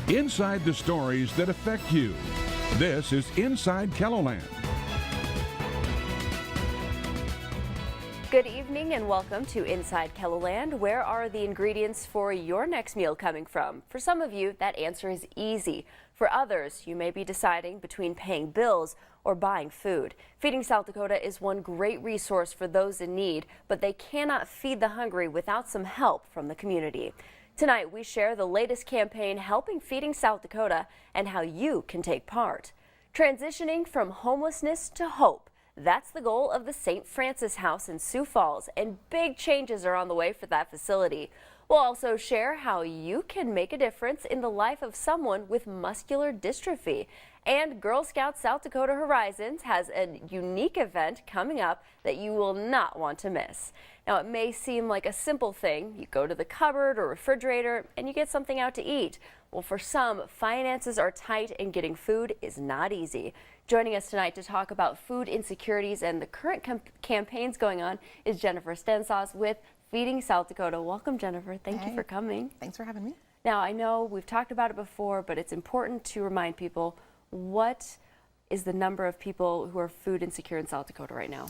Inside the stories that affect you. This is Inside KELOLAND. Good evening and welcome to Inside KELOLAND. Where are the ingredients for your next meal coming from? For some of you, that answer is easy. For others, you may be deciding between paying bills or buying food. Feeding South Dakota is one great resource for those in need, but they cannot feed the hungry without some help from the community. Tonight, we share the latest campaign helping Feeding South Dakota and how you can take part. Transitioning from homelessness to hope. That's the goal of the St. Francis House in Sioux Falls, and big changes are on the way for that facility. We'll also share how you can make a difference in the life of someone with muscular dystrophy. And Girl Scouts South Dakota Horizons has a unique event coming up that you will not want to miss. Now, it may seem like a simple thing. You go to the cupboard or refrigerator and you get something out to eat. Well, for some, finances are tight and getting food is not easy. Joining us tonight to talk about food insecurities and the current campaigns going on is Jennifer Stensas with Feeding South Dakota. Welcome, Jennifer. Thank you for coming. Thanks for having me. Now, I know we've talked about it before, but it's important to remind people, what is the number of people who are food insecure in South Dakota right now?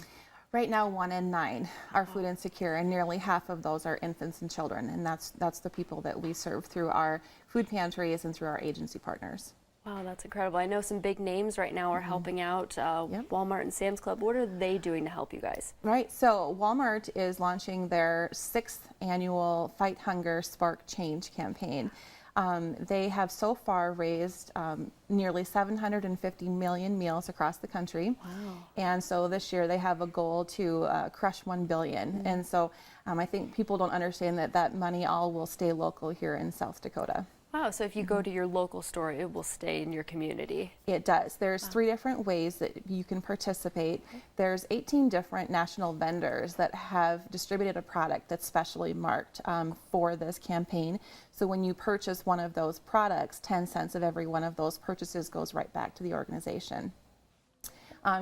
Right now, 1 in 9 are food insecure, and nearly half of those are infants and children, and that's the people that we serve through our food pantries and through our agency partners. Wow, that's incredible. I know some big names right now are helping out, Walmart and Sam's Club. What are they doing to help you guys? Right, so Walmart is launching their 6th annual Fight Hunger, Spark Change campaign. They have so far raised nearly 750 million meals across the country. Wow. And so this year they have a goal to crush 1 billion. And so I think people don't understand that money all will stay local here in South Dakota. Wow, so if you go to your local store, it will stay in your community. It does. There's 3 different ways that you can participate. There's 18 different national vendors that have distributed a product that's specially marked for this campaign. So when you purchase one of those products, 10 cents of every one of those purchases goes right back to the organization.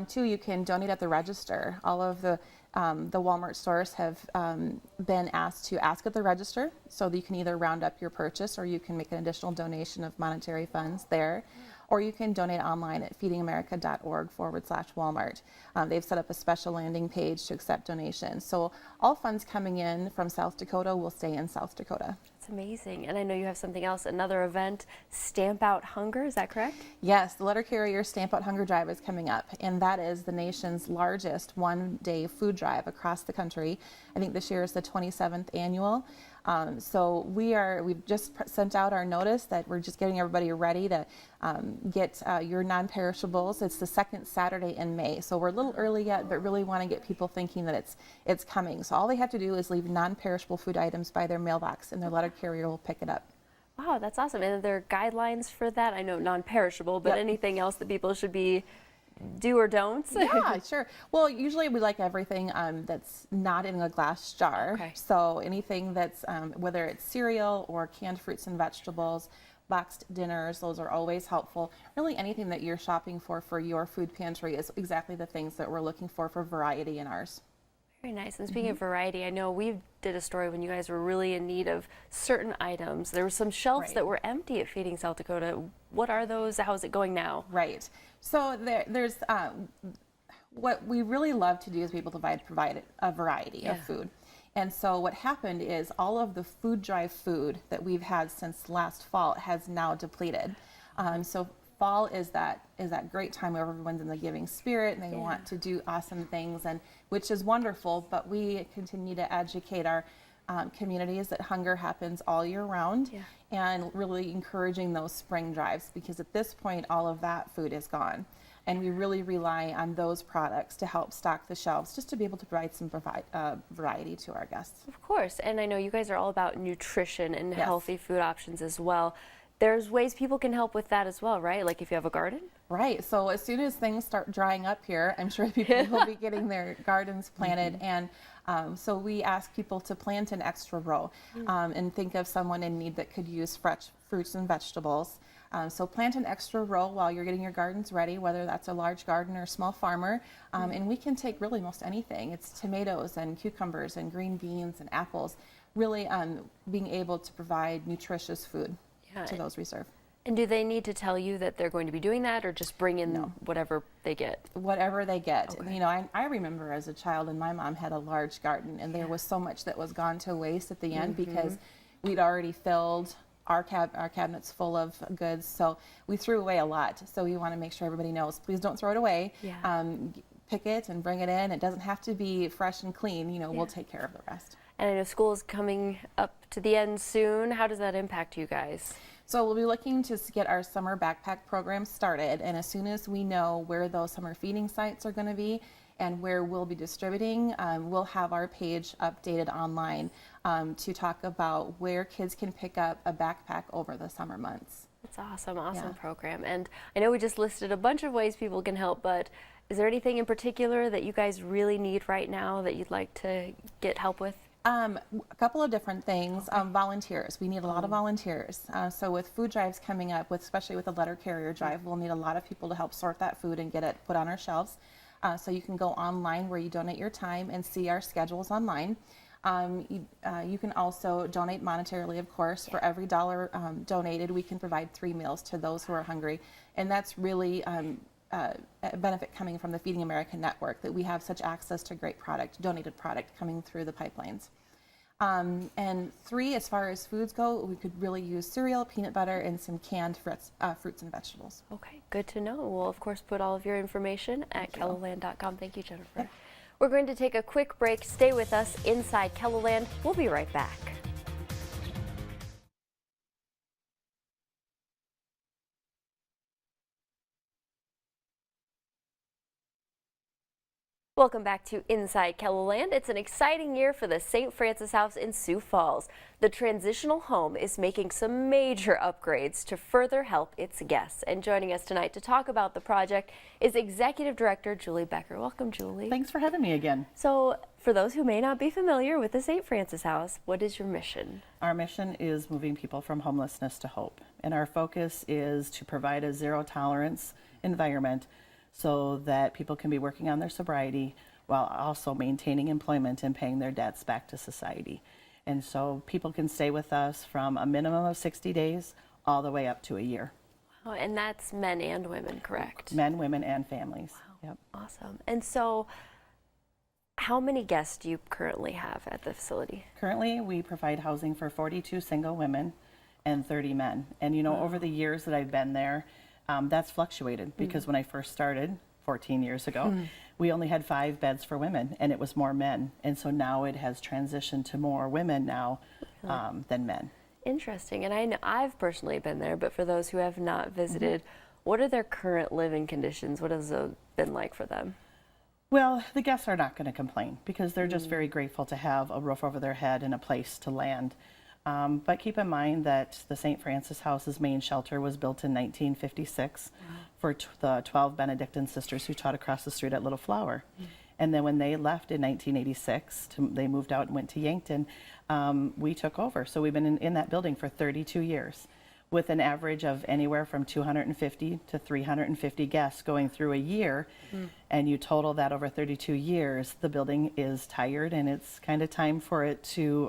2, you can donate at the register. All of the Walmart stores have been asked to ask at the register, so that you can either round up your purchase or you can make an additional donation of monetary funds there, or you can donate online at feedingamerica.org/Walmart. They've set up a special landing page to accept donations. So all funds coming in from South Dakota will stay in South Dakota. That's amazing. And I know you have something else, another event, Stamp Out Hunger, is that correct? Yes, the letter carrier Stamp Out Hunger Drive is coming up, and that is the nation's largest one-day food drive across the country. I think this year is the 27th annual. So we've just sent out our notice that we're just getting everybody ready to get your non-perishables. It's the 2nd Saturday in May, so we're a little early yet, but really want to get people thinking that it's coming. So all they have to do is leave non-perishable food items by their mailbox, and their letter carrier will pick it up. Wow, that's awesome. And are there guidelines for that? I know non-perishable, but anything else that people should be do or don'ts? Yeah, sure. Well, usually we like everything that's not in a glass jar. Okay. So anything that's, whether it's cereal or canned fruits and vegetables, boxed dinners, those are always helpful. Really anything that you're shopping for your food pantry is exactly the things that we're looking for variety in ours. Very nice. And speaking of variety, I know we did a story when you guys were really in need of certain items. There were some shelves that were empty at Feeding South Dakota. What are those? How is it going now? Right. So there's what we really love to do is be able to provide a variety of food. And so what happened is all of the food drive food that we've had since last fall has now depleted. So fall is that great time where everyone's in the giving spirit and they want to do awesome things, and which is wonderful, but we continue to educate our communities that hunger happens all year round, and really encouraging those spring drives, because at this point all of that food is gone, and we really rely on those products to help stock the shelves, just to be able to provide some variety to our guests. Of course, and I know you guys are all about nutrition and healthy food options as well. There's ways people can help with that as well, right? Like if you have a garden? Right. So as soon as things start drying up here, I'm sure people will be getting their gardens planted. And so we ask people to plant an extra row and think of someone in need that could use fresh fruits and vegetables. So plant an extra row while you're getting your gardens ready, whether that's a large garden or a small farmer. And we can take really most anything. It's tomatoes and cucumbers and green beans and apples, really being able to provide nutritious food to those we serve. And do they need to tell you that they're going to be doing that, or just bring in No. whatever they get? Whatever they get. Okay. You know, I remember as a child, and my mom had a large garden, and there was so much that was gone to waste at the end because we'd already filled our cabinets full of goods, so we threw away a lot. So we want to make sure everybody knows, please don't throw it away. Yeah. Pick it and bring it in. It doesn't have to be fresh and clean. You know, we'll take care of the rest. And I know school is coming up to the end soon. How does that impact you guys? So we'll be looking to get our summer backpack program started, and as soon as we know where those summer feeding sites are going to be and where we'll be distributing, we'll have our page updated online to talk about where kids can pick up a backpack over the summer months. That's awesome, awesome Yeah. program. And I know we just listed a bunch of ways people can help, but is there anything in particular that you guys really need right now that you'd like to get help with? A couple of different things. Volunteers. We need a lot of volunteers. So with food drives coming up, especially with the letter carrier drive, we'll need a lot of people to help sort that food and get it put on our shelves. So you can go online where you donate your time and see our schedules online. You can also donate monetarily, of course. For every dollar donated, we can provide 3 meals to those who are hungry. And that's really a benefit coming from the Feeding America network, that we have such access to great product, donated product coming through the pipelines. And 3, as far as foods go, we could really use cereal, peanut butter, and some canned fruits and vegetables. Okay, good to know. We'll, of course, put all of your information at KELOLAND.com. Thank you, Jennifer. We're going to take a quick break. Stay with us inside KELOLAND. We'll be right back. Welcome back to Inside KELOLAND. It's an exciting year for the St. Francis House in Sioux Falls. The transitional home is making some major upgrades to further help its guests. And joining us tonight to talk about the project is Executive Director Julie Becker. Welcome, Julie. Thanks for having me again. So, for those who may not be familiar with the St. Francis House, what is your mission? Our mission is moving people from homelessness to hope. And our focus is to provide a zero-tolerance environment so that people can be working on their sobriety while also maintaining employment and paying their debts back to society. And so people can stay with us from a minimum of 60 days all the way up to a year. Oh, and that's men and women, correct? Men, women, and families. Wow. Yep. Awesome. And so, how many guests do you currently have at the facility? Currently, we provide housing for 42 single women and 30 men. And you know, over the years that I've been there, that's fluctuated because when I first started 14 years ago, we only had 5 beds for women and it was more men. And so now it has transitioned to more women now than men. Interesting. And I know I've personally been there, but for those who have not visited, what are their current living conditions? What has it been like for them? Well, the guests are not going to complain because they're just very grateful to have a roof over their head and a place to land. But keep in mind that the St. Francis House's main shelter was built in 1956 for the 12 Benedictine sisters who taught across the street at Little Flower. And then when they left in 1986, they moved out and went to Yankton, we took over. So we've been in that building for 32 years with an average of anywhere from 250 to 350 guests going through a year. And you total that over 32 years, the building is tired and it's kind of time for it to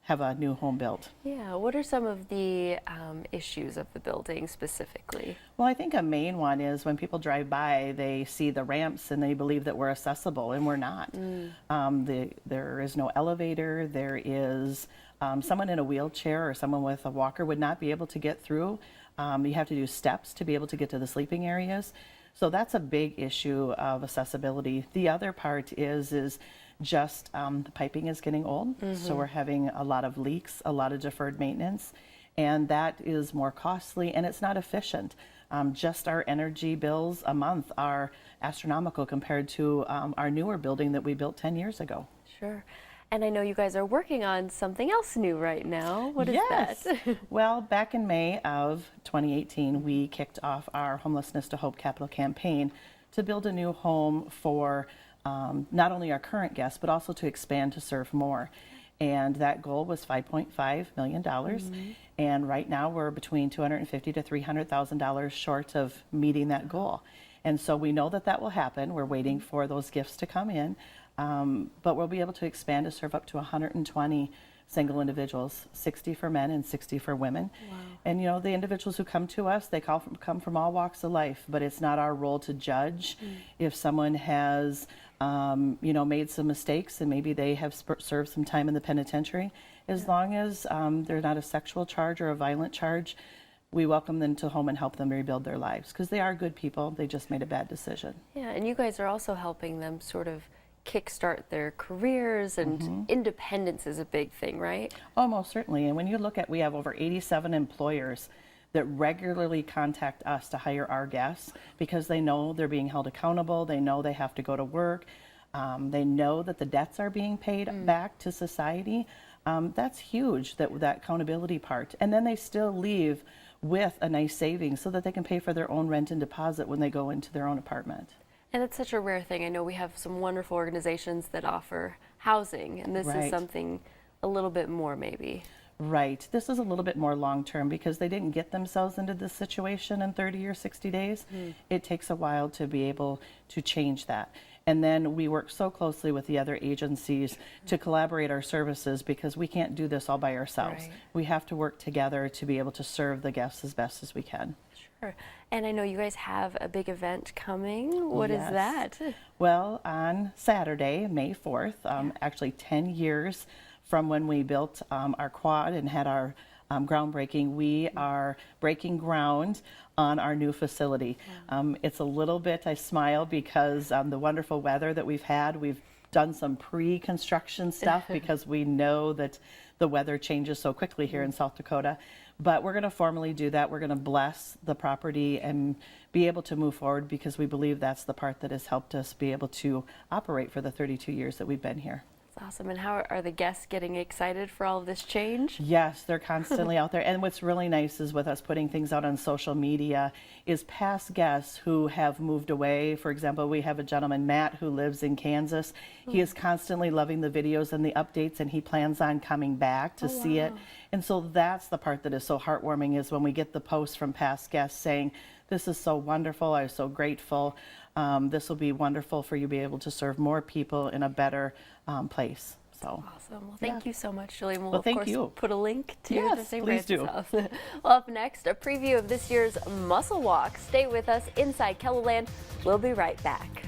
have a new home built. Yeah, what are some of the issues of the building specifically? Well, I think a main one is when people drive by, they see the ramps and they believe that we're accessible, and we're not. There is no elevator. There is someone in a wheelchair or someone with a walker would not be able to get through. You have to do steps to be able to get to the sleeping areas. So that's a big issue of accessibility. The other part is just the piping is getting old, so we're having a lot of leaks, a lot of deferred maintenance, and that is more costly and it's not efficient. Just our energy bills a month are astronomical compared to our newer building that we built 10 years ago. Sure. And I know you guys are working on something else new right now. What is Yes. that? Well, back in May of 2018, we kicked off our Homelessness to Hope capital campaign to build a new home for not only our current guests, but also to expand to serve more. And that goal was $5.5 million. And right now we're between $250,000 to $300,000 short of meeting that goal. And so we know that that will happen. We're waiting for those gifts to come in. But we'll be able to expand to serve up to 120 single individuals, 60 for men and 60 for women. Wow. And the individuals who come to us, they come from all walks of life, but it's not our role to judge if someone has made some mistakes and maybe they have served some time in the penitentiary. As long as they're not a sexual charge or a violent charge, we welcome them to home and help them rebuild their lives, because they are good people. They just made a bad decision. Yeah, and you guys are also helping them sort of kickstart their careers, and independence is a big thing, right? Oh, most certainly. And when you look at, we have over 87 employers that regularly contact us to hire our guests because they know they're being held accountable. They know they have to go to work. They know that the debts are being paid back to society. That's huge, that accountability part. And then they still leave with a nice savings so that they can pay for their own rent and deposit when they go into their own apartment. And it's such a rare thing. I know we have some wonderful organizations that offer housing, and this is something a little bit more maybe. Right. This is a little bit more long-term because they didn't get themselves into this situation in 30 or 60 days. It takes a while to be able to change that. And then we work so closely with the other agencies to collaborate our services, because we can't do this all by ourselves. Right. We have to work together to be able to serve the guests as best as we can. Sure. And I know you guys have a big event coming. What is that? Well, on Saturday, May 4th, actually 10 years from when we built our quad and had our groundbreaking, we are breaking ground on our new facility. It's a little bit, I smile because the wonderful weather that we've had, we've done some pre-construction stuff because we know that the weather changes so quickly here in South Dakota. But we're going to formally do that. We're going to bless the property and be able to move forward, because we believe that's the part that has helped us be able to operate for the 32 years that we've been here. Awesome. And how are the guests getting excited for all of this change? Yes, they're constantly out there. And what's really nice is with us putting things out on social media is past guests who have moved away. For example, we have a gentleman, Matt, who lives in Kansas. He is constantly loving the videos and the updates, and he plans on coming back to see it. And so that's the part that is so heartwarming, is when we get the posts from past guests saying, "This is so wonderful. I'm so grateful. This will be wonderful for you to be able to serve more people in a better place." So awesome. Well, thank you so much, Julie. We'll, well, of thank course, you. put a link to Yes, the St. please Francis do. House. Well, up next, a preview of this year's Muscle Walk. Stay with us inside KELOLAND. We'll be right back.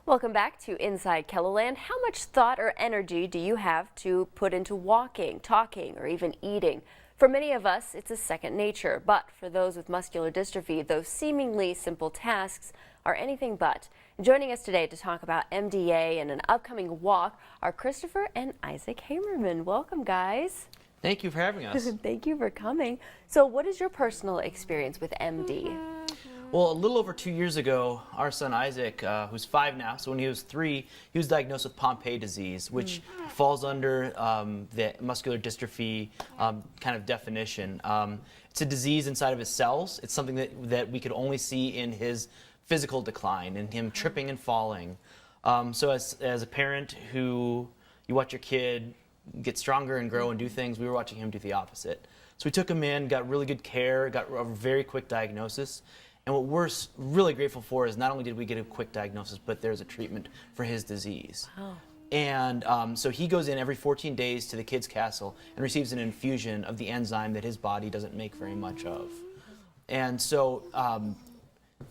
Welcome back to Inside KELOLAND. How much thought or energy do you have to put into walking, talking, or even eating? For many of us, it's a second nature, but for those with muscular dystrophy, those seemingly simple tasks are anything but. Joining us today to talk about MDA and an upcoming walk are Christopher and Isaac Hamerman. Welcome, guys. Thank you for having us. Thank you for coming. So what is your personal experience with MD? Well, a little over 2 years ago, our son Isaac, who's 5 now, so when he was 3, he was diagnosed with Pompe disease, which falls under the muscular dystrophy kind of definition. It's a disease inside of his cells. It's something that we could only see in his physical decline, in him tripping and falling. So as a parent who, you watch your kid get stronger and grow and do things, we were watching him do the opposite. So we took him in, got really good care, got a very quick diagnosis. And what we're really grateful for is not only did we get a quick diagnosis, but there's a treatment for his disease. Wow. And so he goes in every 14 days to the kids' castle and receives an infusion of the enzyme that his body doesn't make very much of. And so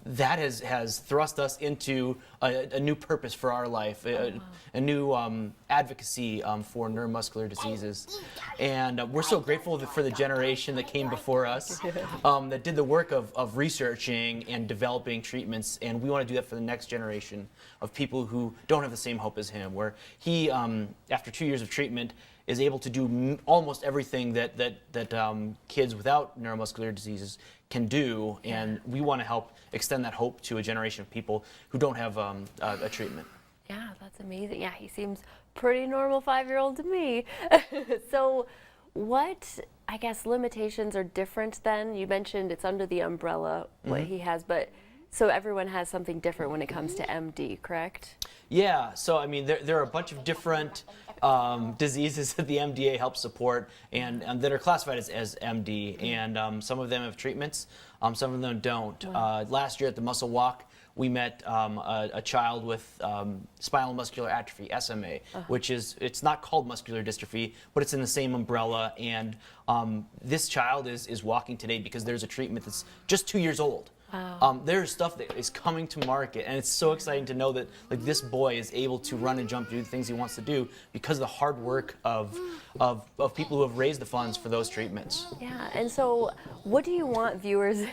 that has thrust us into a new purpose for our life, a new advocacy for neuromuscular diseases. And we're so grateful for the generation that came before us that did the work of researching and developing treatments. And we want to do that for the next generation of people who don't have the same hope as him, where he, after 2 years of treatment, is able to do almost everything that kids without neuromuscular diseases can do, and we want to help extend that hope to a generation of people who don't have a treatment. Yeah, that's amazing. Yeah, he seems pretty normal 5-year-old to me. So what, I guess, limitations are different then? You mentioned it's under the umbrella, what he has, but so everyone has something different when it comes to MD, correct? Yeah, so I mean, there are a bunch of different diseases that the MDA helps support and that are classified as MD. And some of them have treatments, some of them don't. Wow. Last year at the Muscle Walk, we met a child with spinal muscular atrophy, SMA, which it's not called muscular dystrophy, but it's in the same umbrella. And this child is walking today because there's a treatment that's just 2 years old. Wow. There's stuff that is coming to market, and it's so exciting to know that like this boy is able to run and jump, do the things he wants to do because of the hard work of people who have raised the funds for those treatments. Yeah, and so what do you want viewers,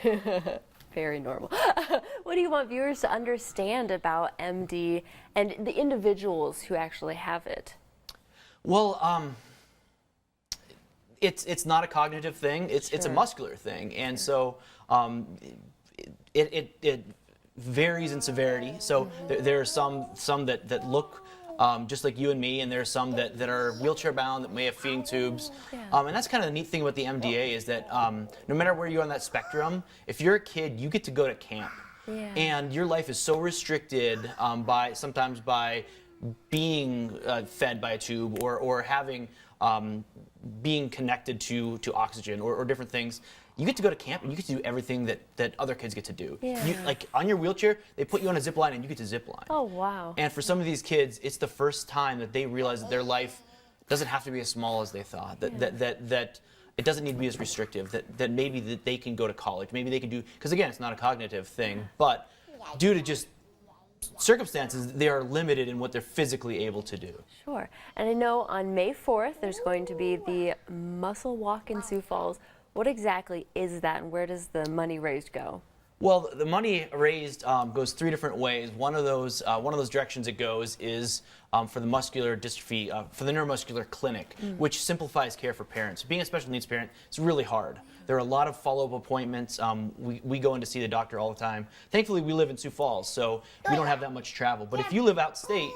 very normal, what do you want viewers to understand about MD and the individuals who actually have it? Well, it's not a cognitive thing, it's a muscular thing, and so it varies in severity. So there are some that look just like you and me, and there are some that are wheelchair bound, that may have feeding tubes. And that's kind of the neat thing about the MDA is that no matter where you are on that spectrum, if you're a kid, you get to go to camp. Yeah. And your life is so restricted sometimes by being fed by a tube or having being connected to oxygen or different things. You get to go to camp and you get to do everything that other kids get to do. Yeah. Like on your wheelchair, they put you on a zip line and you get to zip line. Oh, wow. And for some of these kids, it's the first time that they realize that their life doesn't have to be as small as they thought. That it doesn't need to be as restrictive. That maybe that they can go to college. Maybe they can do, because again, it's not a cognitive thing, but due to just circumstances, they are limited in what they're physically able to do. Sure. And I know on May 4th, there's going to be the Muscle Walk in Sioux Falls. What exactly is that, and where does the money raised go? Well, the money raised goes 3 different ways. One of those directions it goes is for the muscular dystrophy, for the neuromuscular clinic, which simplifies care for parents. Being a special needs parent is really hard. There are a lot of follow-up appointments. We go in to see the doctor all the time. Thankfully, we live in Sioux Falls, so we don't have that much travel. But if you live outstate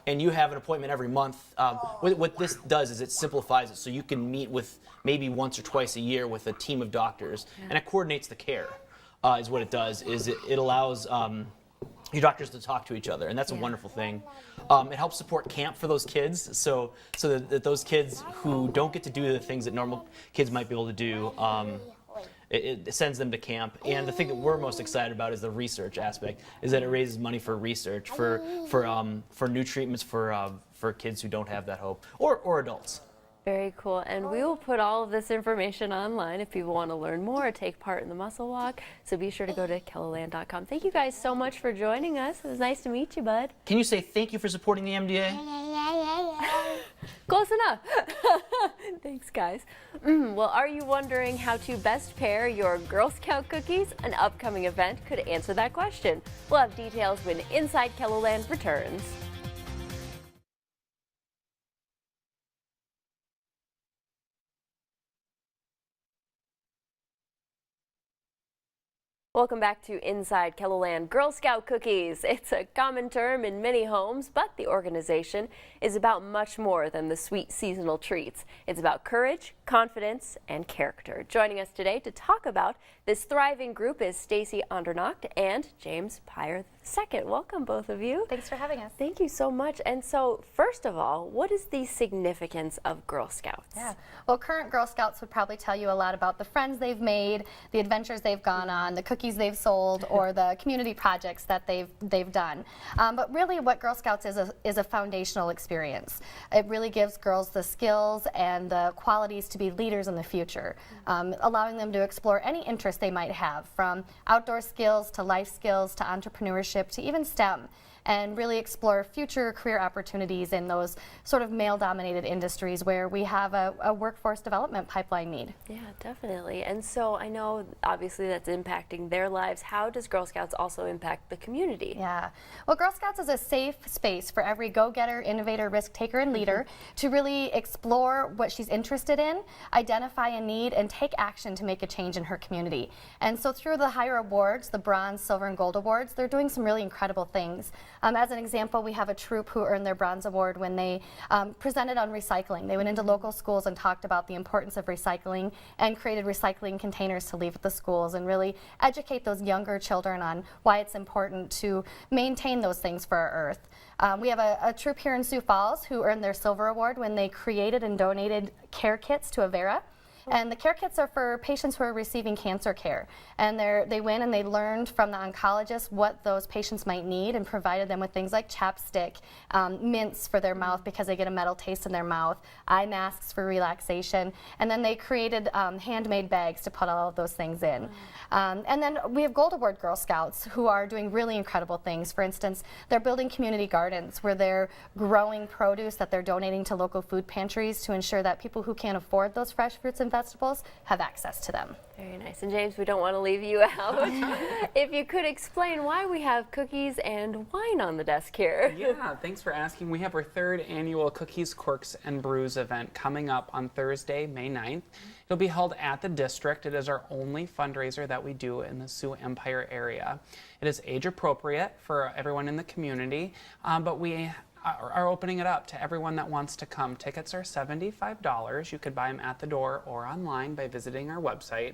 and you have an appointment every month, what this does is it simplifies it so you can meet with maybe once or twice a year with a team of doctors, and it coordinates the care. Is what it does, is it allows your doctors to talk to each other, and that's a wonderful thing. It helps support camp for those kids, so that those kids who don't get to do the things that normal kids might be able to do, it sends them to camp. And the thing that we're most excited about is the research aspect, is that it raises money for research, for new treatments for kids who don't have that hope, or adults. Very cool. And we will put all of this information online if people want to learn more or take part in the Muscle Walk. So be sure to go to KELOLAND.com. Thank you guys so much for joining us. It was nice to meet you, bud. Can you say thank you for supporting the MDA? Close enough. Thanks, guys. Well, are you wondering how to best pair your Girl Scout cookies? An upcoming event could answer that question. We'll have details when Inside KELOLAND returns. Welcome back to Inside KELOLAND. Girl Scout cookies. It's a common term in many homes, but the organization is about much more than the sweet seasonal treats. It's about courage, confidence, and character. Joining us today to talk about this thriving group is Stacy Andernacht and James Pyre II. Welcome, both of you. Thanks for having us. Thank you so much. And so, first of all, what is the significance of Girl Scouts? Yeah. Well, current Girl Scouts would probably tell you a lot about the friends they've made, the adventures they've gone on, the cookies they've sold, or the community projects that they've done. But really, what Girl Scouts is a foundational experience. It really gives girls the skills and the qualities to be leaders in the future, allowing them to explore any interest they might have, from outdoor skills to life skills to entrepreneurship to even STEM, and really explore future career opportunities in those sort of male-dominated industries where we have a workforce development pipeline need. Yeah, definitely. And so I know obviously that's impacting their lives. How does Girl Scouts also impact the community? Yeah. Well, Girl Scouts is a safe space for every go-getter, innovator, risk-taker, and leader to really explore what she's interested in, identify a need, and take action to make a change in her community. And so through the higher awards, the bronze, silver, and gold awards, they're doing some really incredible things. As an example, we have a troupe who earned their Bronze Award when they presented on recycling. They went into local schools and talked about the importance of recycling and created recycling containers to leave at the schools and really educate those younger children on why it's important to maintain those things for our earth. We have a troupe here in Sioux Falls who earned their Silver Award when they created and donated care kits to Avera. And the care kits are for patients who are receiving cancer care. And they went and they learned from the oncologist what those patients might need and provided them with things like chapstick, mints for their mouth because they get a metal taste in their mouth, eye masks for relaxation, and then they created handmade bags to put all of those things in. And then we have Gold Award Girl Scouts who are doing really incredible things. For instance, they're building community gardens where they're growing produce that they're donating to local food pantries to ensure that people who can't afford those fresh fruits and vegetables have access to them. Very nice. And James, we don't want to leave you out. If you could explain why we have cookies and wine on the desk here. Yeah, thanks for asking. We have our 3rd annual Cookies, Corks, and Brews event coming up on Thursday, May 9th. It'll be held at the district. It is our only fundraiser that we do in the Sioux Empire area. It is age appropriate for everyone in the community, but we are opening it up to everyone that wants to come. Tickets are $75. You could buy them at the door or online by visiting our website.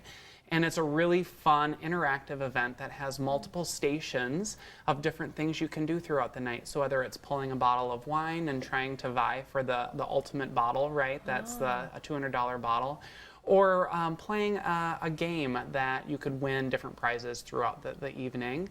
And it's a really fun, interactive event that has multiple stations of different things you can do throughout the night. So whether it's pulling a bottle of wine and trying to vie for the ultimate bottle, right? That's a $200 bottle. Or playing a game that you could win different prizes throughout the evening,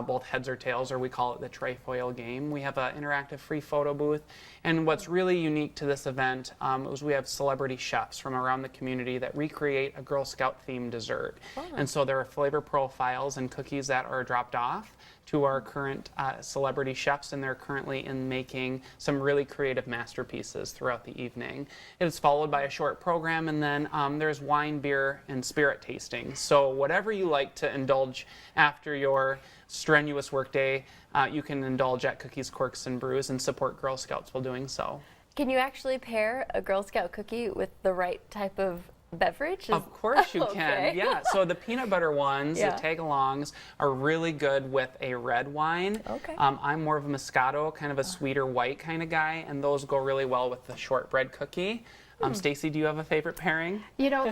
both heads or tails, or we call it the trifoil game. We have an interactive free photo booth. And what's really unique to this event is we have celebrity chefs from around the community that recreate a Girl Scout themed dessert. And so there are flavor profiles and cookies that are dropped off to our current celebrity chefs, and they're currently in making some really creative masterpieces throughout the evening. It is followed by a short program, and then there's wine, beer, and spirit tasting. So whatever you like to indulge after your strenuous workday, you can indulge at Cookies, Corks, and Brews and support Girl Scouts while doing so. Can you actually pair a Girl Scout cookie with the right type of beverage? Of course you Okay. can. Yeah. So the peanut butter ones, Yeah. the tag-alongs, are really good with a red wine. Okay. I'm more of a Moscato, kind of a sweeter white kind of guy, and those go really well with the shortbread cookie. Stacy, do you have a favorite pairing? You know,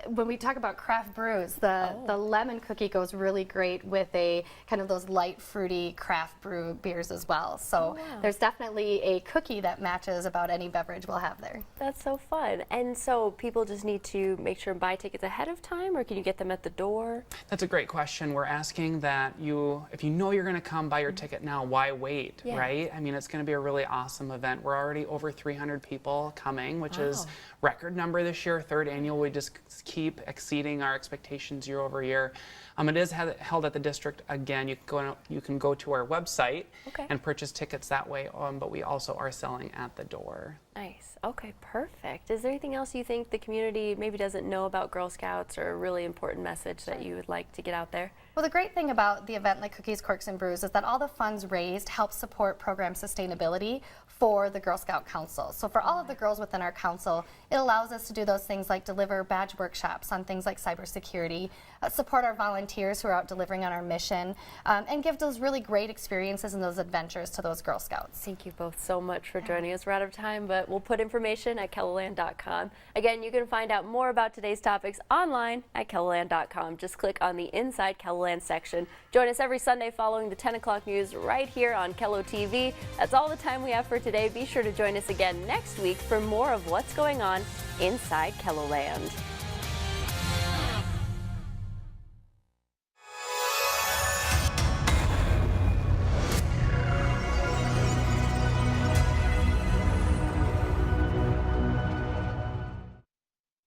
when we talk about craft brews, the lemon cookie goes really great with a kind of those light fruity craft brew beers as well. So there's definitely a cookie that matches about any beverage we'll have there. That's so fun. And so people just need to make sure and buy tickets ahead of time, or can you get them at the door? That's a great question. We're asking that if you know you're going to come, buy your ticket now. Why wait, Yeah. right? I mean, it's going to be a really awesome event. We're already over 300 people coming, which is record number this year. 3rd annual. We just keep exceeding our expectations year over year. It is held at the district. Again, you can go to our website and purchase tickets that way, but we also are selling at the door. Nice. Okay, perfect. Is there anything else you think the community maybe doesn't know about Girl Scouts, or a really important message that you would like to get out there? Well, the great thing about the event like Cookies, Corks, and Brews is that all the funds raised help support program sustainability for the Girl Scout Council. So for all of the girls within our council, it allows us to do those things like deliver badge workshops on things like cybersecurity, support our volunteers who are out delivering on our mission, and give those really great experiences and those adventures to those Girl Scouts. Thank you both so much for joining us. We're out of time, but we'll put information at KELOLAND.com. Again, you can find out more about today's topics online at KELOLAND.com. Just click on the Inside KELOLAND section. Join us every Sunday following the 10 o'clock news right here on KELO TV. That's all the time we have for today. Be sure to join us again next week for more of what's going on inside KELOLAND.